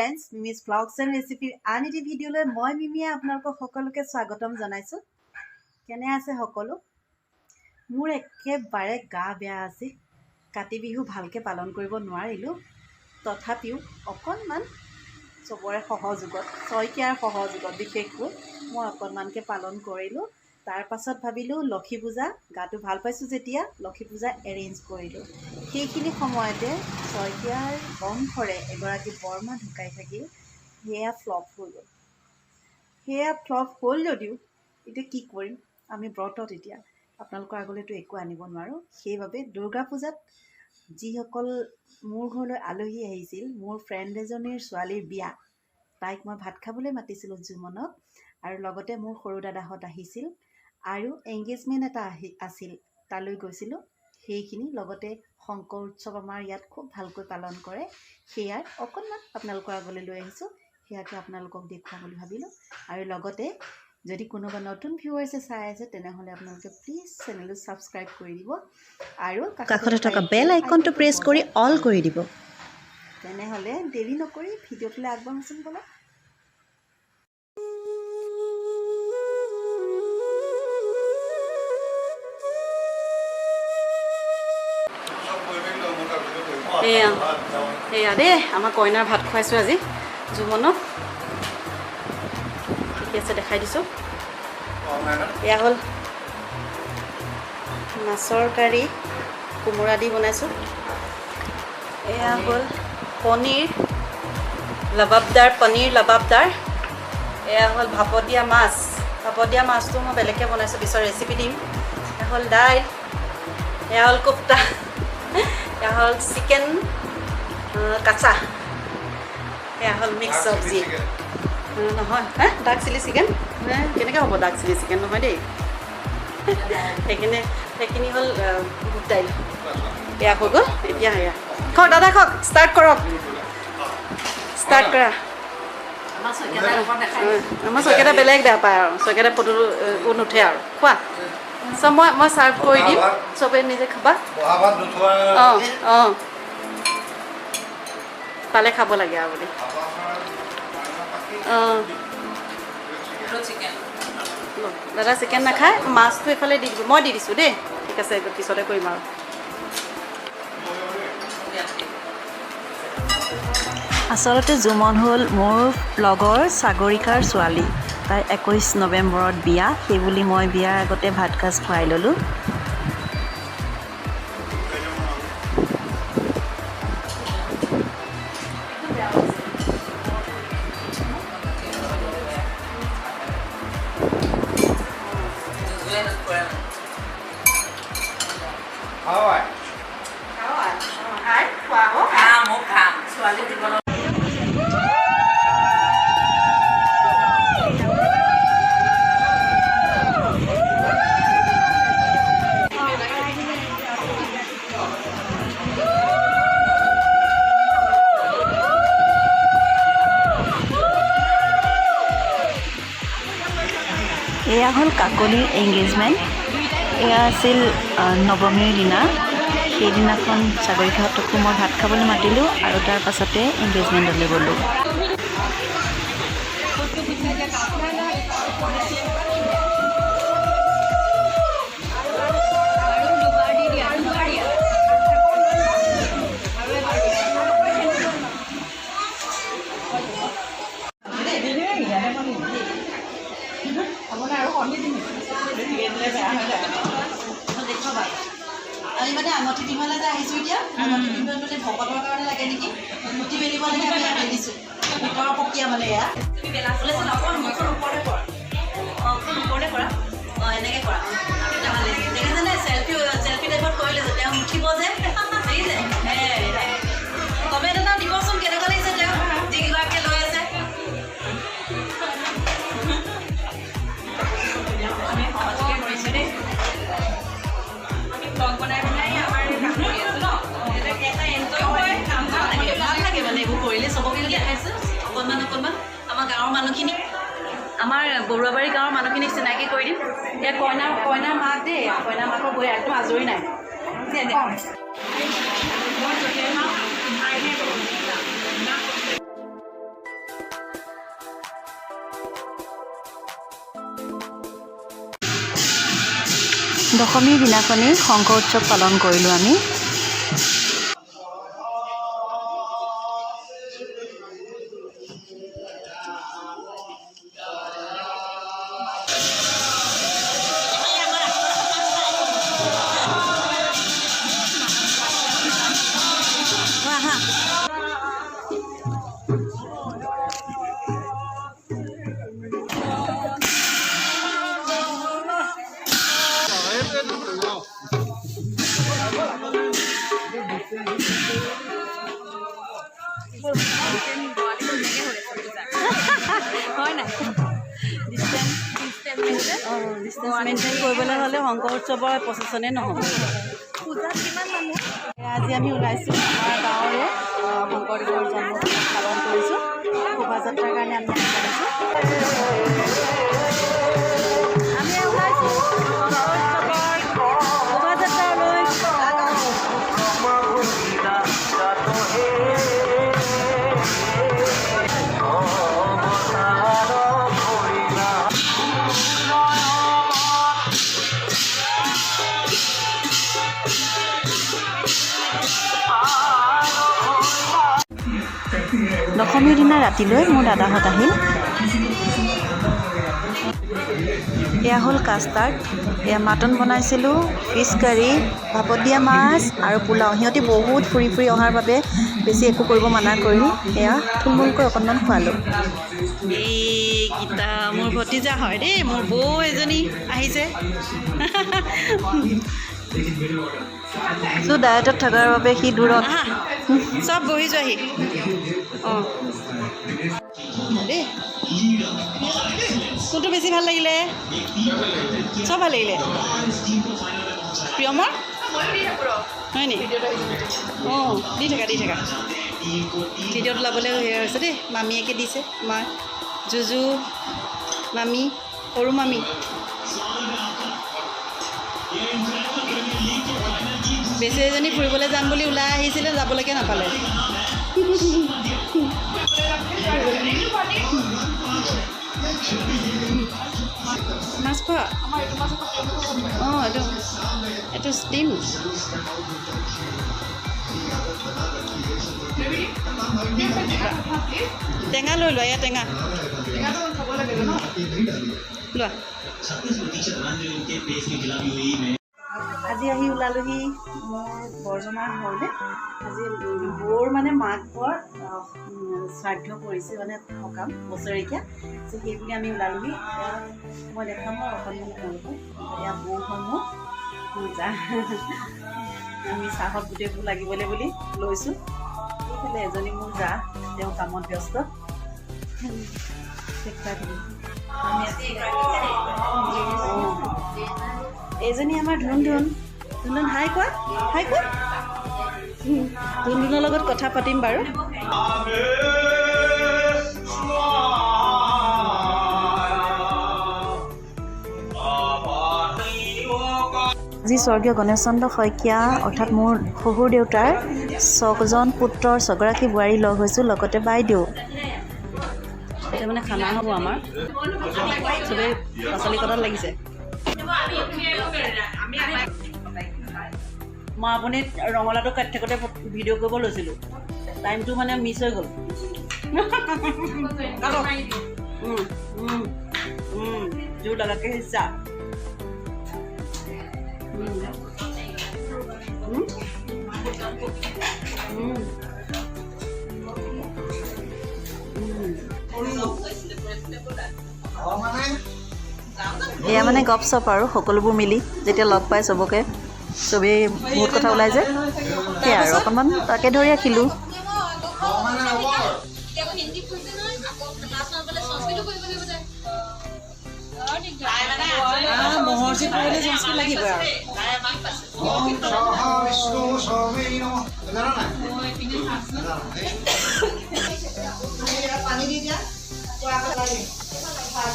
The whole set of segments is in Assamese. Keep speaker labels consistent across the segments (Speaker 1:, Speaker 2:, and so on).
Speaker 1: ফ্ৰেণ্ডছ, মিমিজ ব্লগছ এণ্ড ৰেচিপিৰ আন এটি ভিডিঅ'লৈ মই মিমিয়ে আপোনালোকক সকলোকে স্বাগতম জনাইছোঁ। কেনে আছে সকলো? মোৰ একেবাৰে গা বেয়া আছে। কাতি বিহু ভালকৈ পালন কৰিব নোৱাৰিলোঁ। তথাপিও অকণমান চবৰে সহযোগত, শইকীয়াৰ সহযোগত বিশেষকৈ মই অকণমানকৈ পালন কৰিলোঁ। তাৰ পাছত ভাবিলোঁ লক্ষী পূজা, গাটো ভাল পাইছোঁ যেতিয়া লক্ষী পূজা এৰেঞ্জ কৰিলোঁ। সেইখিনি সময়তে শইকীয়াৰ বংশৰে এগৰাকী বৰমা ঢুকাই থাকিল। সেয়া ফ্লপ হ'ল যদিও এতিয়া কি কৰিম, আমি ব্ৰতত এতিয়া আপোনালোকৰ আগলৈতো একো আনিব নোৱাৰোঁ। সেইবাবে দুৰ্গা পূজাত যিসকল মোৰ ঘৰলৈ আলহী আহিছিল, মোৰ ফ্ৰেণ্ড এজনীৰ ছোৱালীৰ বিয়া, তাইক মই ভাত খাবলৈ মাতিছিলোঁ জুমনক, আৰু লগতে মোৰ সৰু দাদাহঁত আহিছিল আৰু এংগেজমেণ্ট এটা আছিল, তালৈ গৈছিলোঁ। সেইখিনি লগতে শংকৰ উৎসৱ আমাৰ ইয়াত খুব ভালকৈ পালন কৰে, সেয়াৰ অকণমান আপোনালোকৰ আগলৈ লৈ আহিছোঁ। সেয়াকে আপোনালোকক দেখুৱাম বুলি ভাবিলোঁ। আৰু লগতে যদি কোনোবা নতুন ভিউৱাৰ্ছে চাই আছে তেনেহ'লে আপোনালোকে প্লিজ চেনেলটো ছাবস্ক্ৰাইব কৰি দিব আৰু কাষতে থকা বেল আইকনটো প্ৰেছ কৰি অল কৰি দিব। তেনেহ'লে দেৰি নকৰি ভিডিঅ'টোলৈ আগবাঢ়িছোঁ ব'লক। এয়া দেই, আমাৰ কইনাৰ ভাত খুৱাইছোঁ আজি জুমনক। ঠিকে আছে, দেখাই দিছোঁ। এয়া হ'ল মাছৰ কাৰী, কোমোৰা দি বনাইছোঁ। এয়া হ'ল পনীৰ লবাবদাৰ। এয়া হ'ল ভাপত দিয়া মাছ। ভাপত দিয়া মাছটো মই বেলেগকৈ বনাইছোঁ, পিছত ৰেচিপি দিম। এয়া হ'ল দাইল, এয়া হ'ল কোফ্তা, এয়া হ'ল চিকেন কাঁচা, এয়া হ'ল মিক্স চব্জি। নহয় ডাৰ্ক চিলি চিকেন, কেনেকৈ হ'ব ডাৰ্ক চিলি চিকেন, নহয় দেই। সেইখিনি হ'ল বুট দাইল। এয়া হৈ গ'ল। এতিয়া এয়া খাওক দাদা, খাওক, ষ্টাৰ্ট কৰা। আমাৰ শইকীয়াটা বেলেগ বেয়া পায় আৰু, শইকীয়াটা ফটো নুঠে আৰু। খোৱা চব মই ছাৰ্ভ কৰি দিম, চবেই নিজে খাবা। অঁ পালে খাব লাগে আৰু বুলি। দাদা চিকেন নাখায়, মাছটো এইফালে দি দিব, মই দি দিছোঁ দেই। ঠিক আছে, পিছতে কৰিম আৰু। আচলতে জুমন হ'ল মোৰ লগৰ সাগৰিকাৰ ছোৱালী। তাই 21 নৱেম্বৰত বিয়া, সেইবুলি মই বিয়াৰ আগতে ভাত সাজ খুৱাই ল'লোঁ। এয়া হ'ল কাকলিৰ এংগেজমেণ্ট। এয়া আছিল নৱমীৰ দিনা। সেইদিনাখন সাগৰিকাহঁতকো মই ভাত খাবলৈ মাতিলোঁ আৰু তাৰ পাছতে এংগেজমেণ্টলৈ গ'লোঁ। আমি মানে আঙঠি পিন্ধিবলৈ যে আহিছোঁ এতিয়া, আঙঠি পিন্ধিবলৈ মানে ভকতৰ কাৰণে লাগে নেকি, মুঠি মেলিব লাগে, আমি ইয়াত মেলিছোঁ। ভিতৰৰ প্ৰক্ৰিয়া মানে এয়া। ওপৰতে কৰা, এনেকৈ কৰা। দেখিছেনে চেল্ফি টাইপত কৰিলে যে তেওঁ উঠিব যে, দেখিছে? কমেণ্ট এটা দিবচোন, কেনেকুৱা লাগিছে তেওঁ যিগৰাকীয়ে লৈ আছে। আমি সহযোগে কৰিছোঁ দেই। অকণমান আমাৰ গাঁৱৰ মানুহখিনিক, আমাৰ বৰুৱাবাৰী গাঁৱৰ মানুহখিনিক চিনাকি কৰি দিম। এয়া কইনাৰ মাক দেই, কইনাৰ মাকৰ বৈ একদম আজৰি নাই। দশমীৰ দিনাখনি শংকৰ উৎসৱ পালন কৰিলোঁ আমি। ডিষ্টেঞ্চ মেইনটেইন কৰিবলৈ হ'লে শংকৰ উৎসৱৰ প্ৰচেছনে নহ'ব। পূজাত কিমান মানুহ? আজি আমি ওলাইছোঁ আমাৰ গাঁৱৰে শংকৰদেৱৰ জন্মদিন পালন কৰিছোঁ। শোভাযাত্ৰাৰ কাৰণে আমি ওলাইছোঁ। আমি ওলাইছোঁ শংকৰ উৎসৱৰ শোভাযাত্ৰালৈ। দশমীৰ দিনা ৰাতিলৈ মোৰ দাদাহঁত আহিল। এয়া হ'ল কাষ্টাৰ্ড, এয়া মাটন বনাইছিলোঁ, ফিছ কাৰী, ভাপত দিয়া মাছ আৰু পোলাও। সিহঁতি বহুত ফুৰি ফুৰি অহাৰ বাবে বেছি একো কৰিব মানা কৰিল। এয়া থুলমূলকৈ অকণমান খোৱালোঁ। এইকেইটা মোৰ ভতিজা হয় দেই, মোৰ বৌ এজনী আহিছে। চ' ডায়েটত থকাৰ বাবে সি দূৰত। চব বহি যোৱাহি। অঁ দেই, কোনটো বেছি ভাল লাগিলে? চব ভাল লাগিলে। প্ৰিয়মৰ হয় নি? অঁ দি থাকা ভিডিঅ'ত ওলাবলৈ হেৰি হৈছে দেই। মামীয়েকে দিছে, আমাৰ জুজু মামী, সৰু মামী। বেছি এজনী ফুৰিবলৈ যাম বুলি ওলাই আহিছিলে, যাবলৈকে নাপালে। মাছ খোৱা? অঁ এইটো ষ্টিম। টেঙা লৈ লোৱা, এয়া টেঙা লোৱা। আজি আহি ওলালোহি মোৰ বৰজনাৰ ঘৰলৈ। আজি বৌৰ মানে মাকৰ শ্ৰাদ্ধ কৰিছে, মানে সকাম বছৰেকীয়া। চ' সেই বুলি আমি ওলালোহি। মই দেখাম আৰু অকণমান তেওঁলোকক। এয়া বৌ হয় মোৰ যা। আমি চাহত গোটেইবোৰ লাগিবলৈ বুলি লৈছোঁ। সেইফালে এজনী মোৰ যা, তেওঁ কামত ব্যস্ত। এইজনী আমাৰ ধুন হাই কোৱা, ধুনৰ লগত কথা পাতিম বাৰু। আজি স্বৰ্গীয় গণেশ চন্দ্ৰ শইকীয়া অৰ্থাৎ মোৰ শহুৰ দেউতাৰ 6জন পুত্ৰৰ 6গৰাকী বোৱাৰী লগ হৈছোঁ, লগতে বাইদেউ। এতিয়া মানে খানা হ'ব আমাৰ। চবেই পাচলি কটাত লাগিছে। মই আপুনি ৰঙালাওটো কাটি থাকোঁতে ভিডিঅ' কৰিব লৈছিলোঁ, টাইমটো মানে মিছ হৈ গ'ল। জোৰ লগাকৈ সিঁচা। এয়া মানে গপ চপ আৰু সকলোবোৰ মিলি যেতিয়া লগ পাই চবকে, চবেই বহুত কথা ওলাই যায়। সেয়া আৰু অকণমান তাকে ধৰি ৰাখিলোঁ। মহৰ্ষি পৰিলে সংস্কৃত লাগিব আৰু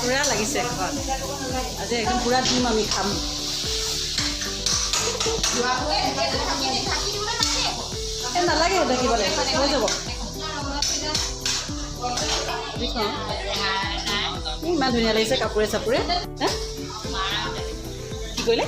Speaker 1: পুৰা লাগিছে। আজি একদম পুৰা দিম আমি খাম। নালাগে দেখিবলৈ, হৈ যাব। ইমান ধুনীয়া লাগিছে কাপোৰে চাপোৰে। কি কৰিলে?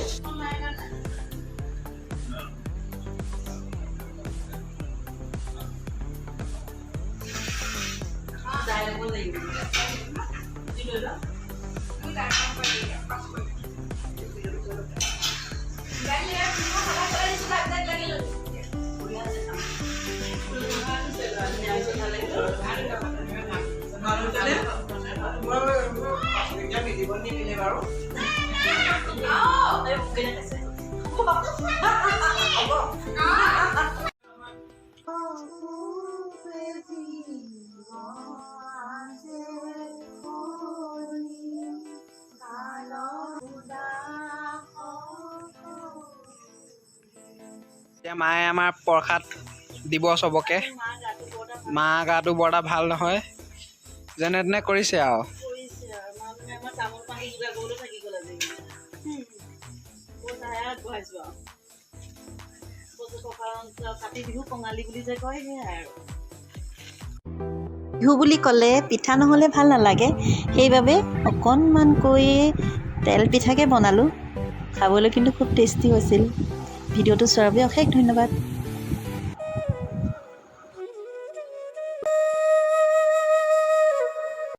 Speaker 2: এতিয়া মায়ে আমাৰ প্ৰসাদ দিব চবকে। মা গাটো বৰ এটা ভাল নহয়, যেনে তেনে কৰিছে আৰু।
Speaker 1: বিহু বুলি ক'লে পিঠা নহ'লে ভাল নালাগে, সেইবাবে অকণমানকৈ তেল পিঠাকে বনালোঁ। খাবলৈ কিন্তু খুব টেষ্টি হৈছিল। ভিডিঅ'টো চোৱাৰ বাবে অশেষ ধন্যবাদ।